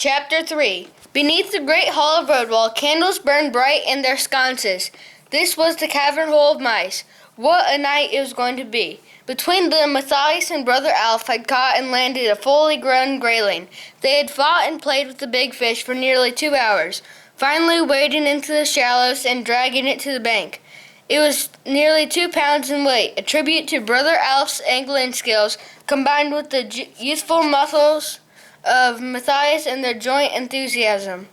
Chapter 3. Beneath the great hall of Redwall, candles burned bright in their sconces. This was the cavern hole of mice. What a night it was going to be. Between them, Matthias and Brother Alf had caught and landed a fully grown grayling. They had fought and played with the big fish for nearly 2 hours, finally wading into the shallows and dragging it to the bank. It was nearly 2 pounds in weight, a tribute to Brother Alf's angling skills, combined with the youthful muscles of Matthias and their joint enthusiasm.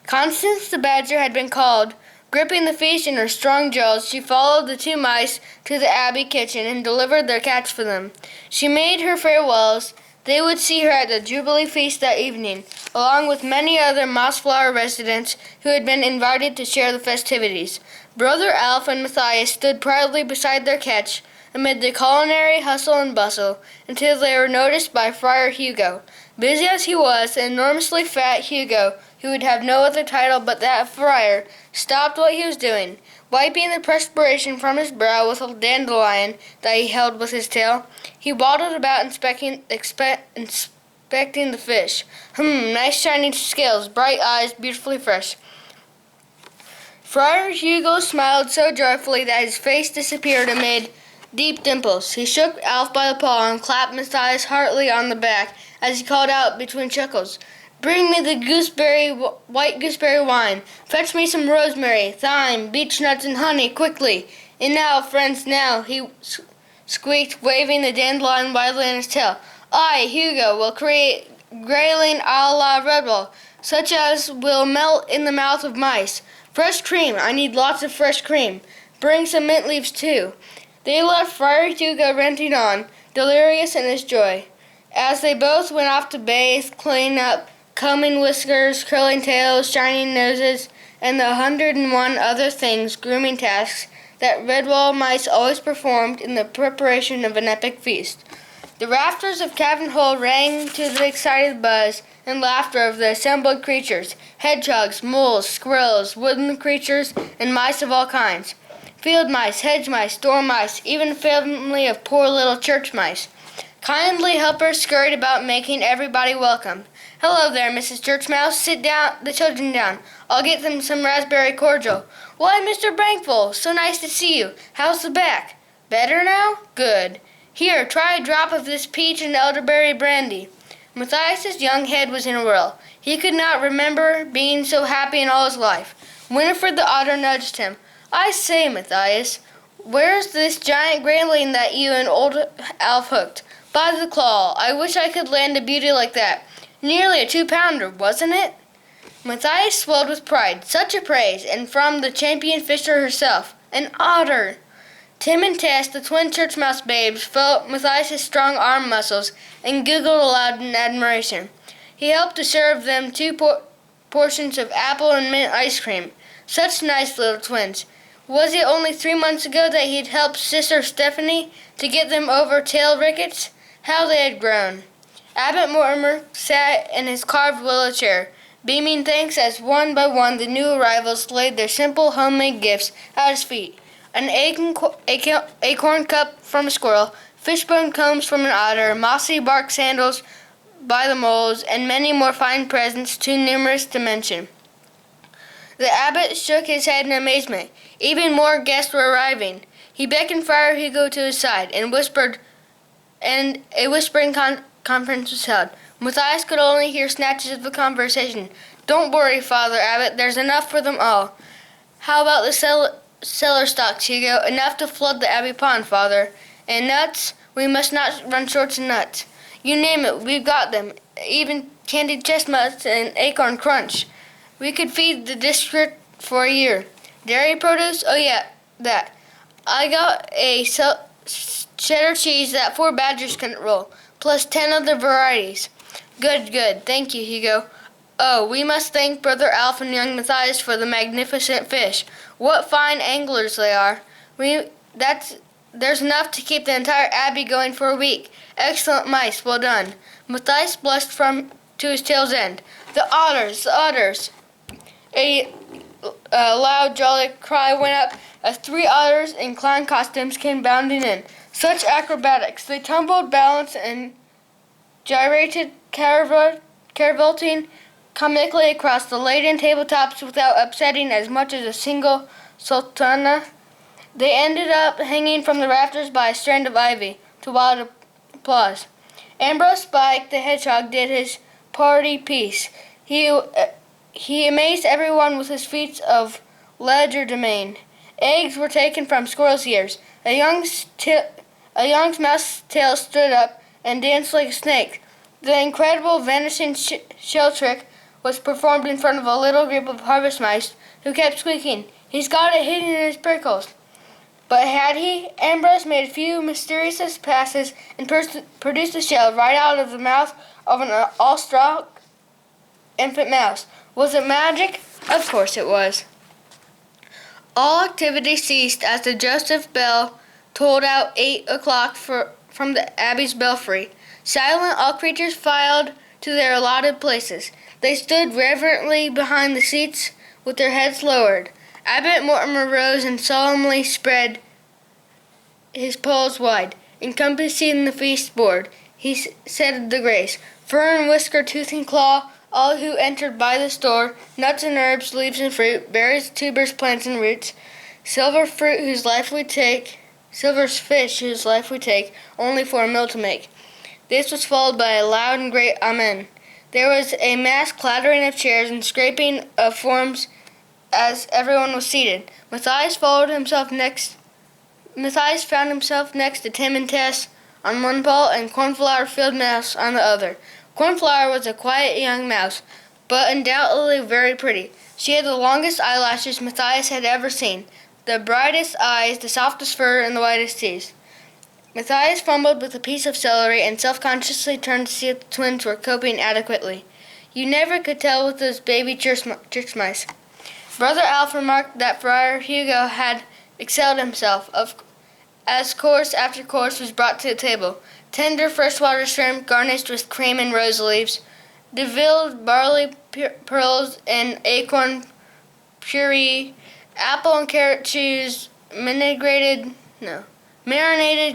Constance the badger had been called. Gripping the fish in her strong jaws, she followed the 2 mice to the Abbey kitchen and delivered their catch for them. She made her farewells. They would see her at the Jubilee feast that evening, along with many other Mossflower residents who had been invited to share the festivities. Brother Alf and Matthias stood proudly beside their catch, amid the culinary hustle and bustle, until they were noticed by Friar Hugo. Busy as he was, the enormously fat Hugo, who would have no other title but that of friar, stopped what he was doing, wiping the perspiration from his brow with a dandelion that he held with his tail. He waddled about inspecting the fish. Nice shiny scales, bright eyes, beautifully fresh. Friar Hugo smiled so joyfully that his face disappeared amid deep dimples. He shook Alf by the paw and clapped Matthias heartily on the back as he called out between chuckles, "Bring me the white gooseberry wine. Fetch me some rosemary, thyme, beech nuts, and honey, quickly. And now, friends, now," he squeaked, waving the dandelion wildly in his tail, "I, Hugo, will create grayling a la Redwall, such as will melt in the mouth of mice. Fresh cream, I need lots of fresh cream. Bring some mint leaves, too." They left Friar Hugo ranting on, delirious in his joy. As they both went off to bathe, clean up, combing whiskers, curling tails, shining noses, and the 101 other things, grooming tasks, that Redwall mice always performed in the preparation of an epic feast. The rafters of Cavern Hole rang to the excited buzz and laughter of the assembled creatures, hedgehogs, moles, squirrels, woodland creatures, and mice of all kinds. Field mice, hedge mice, door mice, even a family of poor little church mice. Kindly helpers scurried about making everybody welcome. "Hello there, Mrs. Church Mouse. Sit the children down. I'll get them some raspberry cordial." "Why, Mr. Bankful, so nice to see you. How's the back? Better now? Good. Here, try a drop of this peach and elderberry brandy." Matthias's young head was in a whirl. He could not remember being so happy in all his life. Winifred the otter nudged him. "I say, Matthias, where's this giant grayling that you and old Alf hooked? By the claw, I wish I could land a beauty like that. Nearly a 2-pounder, wasn't it?" Matthias swelled with pride. Such a praise, and from the champion fisher herself. An otter! Tim and Tess, the twin church mouse babes, felt Matthias's strong arm muscles and giggled aloud in admiration. He helped to serve them 2 portions of apple and mint ice cream. Such nice little twins. Was it only 3 months ago that he'd helped Sister Stephanie to get them over tail rickets? How they had grown. Abbot Mortimer sat in his carved willow chair, beaming thanks as one by one the new arrivals laid their simple homemade gifts at his feet. An acorn cup from a squirrel, fishbone combs from an otter, mossy bark sandals by the moles, and many more fine presents too numerous to mention. The abbot shook his head in amazement. Even more guests were arriving. He beckoned Friar Hugo to his side and a whispering conference was held. Matthias could only hear snatches of the conversation. "Don't worry, Father Abbot, there's enough for them all." "How about the cellar stocks, Hugo? Enough to flood the Abbey pond, Father. And nuts? We must not run short of nuts. You name it, we've got them. Even candied chestnuts and acorn crunch. We could feed the district for a year. Dairy produce? Oh yeah, that. I got a cheddar cheese that 4 badgers couldn't roll, plus 10 other varieties." Good. Thank you, Hugo. "Oh, we must thank Brother Alf and young Matthias for the magnificent fish. What fine anglers they are. There's enough to keep the entire abbey going for a week. Excellent mice, well done." Matthias blushed to his tail's end. The otters! A loud, jolly cry went up as 3 otters in clown costumes came bounding in. Such acrobatics! They tumbled, balanced, and gyrated, caravolting comically across the laden tabletops without upsetting as much as a single sultana. They ended up hanging from the rafters by a strand of ivy, to wild applause. Ambrose Spike the Hedgehog did his party piece. He amazed everyone with his feats of legerdemain. Eggs were taken from squirrels' ears. A young mouse's tail stood up and danced like a snake. The incredible vanishing shell trick was performed in front of a little group of harvest mice who kept squeaking, "He's got it hidden in his prickles." But had he? Ambrose made a few mysterious passes and produced a shell right out of the mouth of an awestruck infant mouse. Was it magic? Of course it was. All activity ceased as the Joseph bell tolled out 8 o'clock from the Abbey's belfry. Silent, all creatures filed to their allotted places. They stood reverently behind the seats with their heads lowered. Abbot Mortimer rose and solemnly spread his paws wide, encompassing the feast board. He said the grace. Fern, whisker, tooth, and claw, all who entered by the store, nuts and herbs, leaves and fruit, berries, tubers, plants, and roots, silver fruit whose life we take, silver's fish whose life we take, only for a meal to make. This was followed by a loud and great Amen. There was a mass clattering of chairs and scraping of forms as everyone was seated. Matthias found himself next to Tim and Tess on one paw and Cornflower Field Mouse on the other. Cornflower was a quiet young mouse, but undoubtedly very pretty. She had the longest eyelashes Matthias had ever seen, the brightest eyes, the softest fur, and the whitest teeth. Matthias fumbled with a piece of celery and self-consciously turned to see if the twins were coping adequately. You never could tell with those baby church mice. Brother Alf remarked that Friar Hugo had excelled himself, as course after course was brought to the table. Tender freshwater shrimp garnished with cream and rose leaves, devilled barley pearls and acorn puree, apple and carrot chews, marinated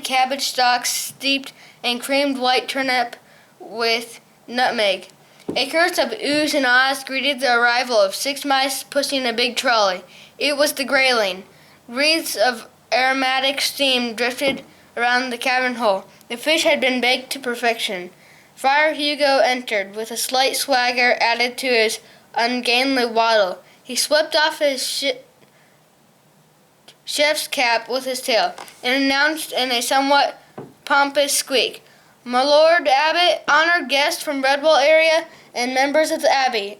cabbage stalks steeped in creamed white turnip with nutmeg. A chorus of oohs and ahs greeted the arrival of 6 mice pushing a big trolley. It was the grayling. Wreaths of aromatic steam drifted around the cabin hole. The fish had been baked to perfection. Friar Hugo entered, with a slight swagger added to his ungainly waddle. He swept off his chef's cap with his tail, and announced in a somewhat pompous squeak, "My Lord Abbot, honored guests from Redwall area, and members of the Abbey.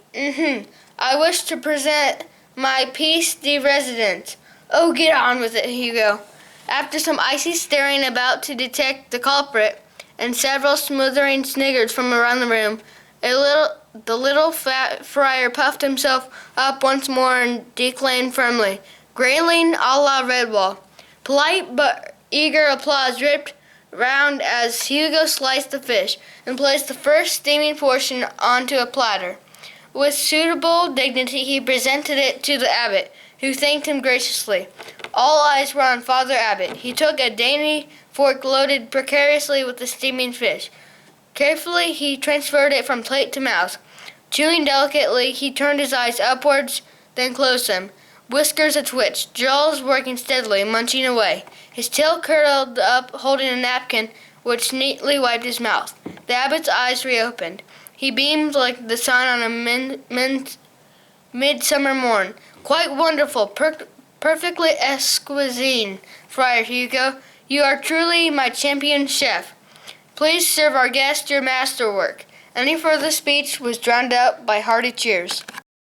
I wish to present my piece de resistance." "Oh, get on with it, Hugo." After some icy staring about to detect the culprit, and several smothering sniggers from around the room, the little fat friar puffed himself up once more and declaimed firmly, "Grayling a la Redwall." Polite but eager applause dripped round as Hugo sliced the fish and placed the first steaming portion onto a platter. With suitable dignity he presented it to the abbot, who thanked him graciously. All eyes were on Father Abbot. He took a dainty fork loaded precariously with the steaming fish. Carefully he transferred it from plate to mouth. Chewing delicately, he turned his eyes upwards, then closed them. Whiskers a-twitch, jaws working steadily, munching away. His tail curled up, holding a napkin, which neatly wiped his mouth. The abbot's eyes reopened. He beamed like the sun on a midsummer morn. "Quite wonderful, perfectly exquisite, Friar Hugo. You are truly my champion chef. Please serve our guest your masterwork." Any further speech was drowned out by hearty cheers.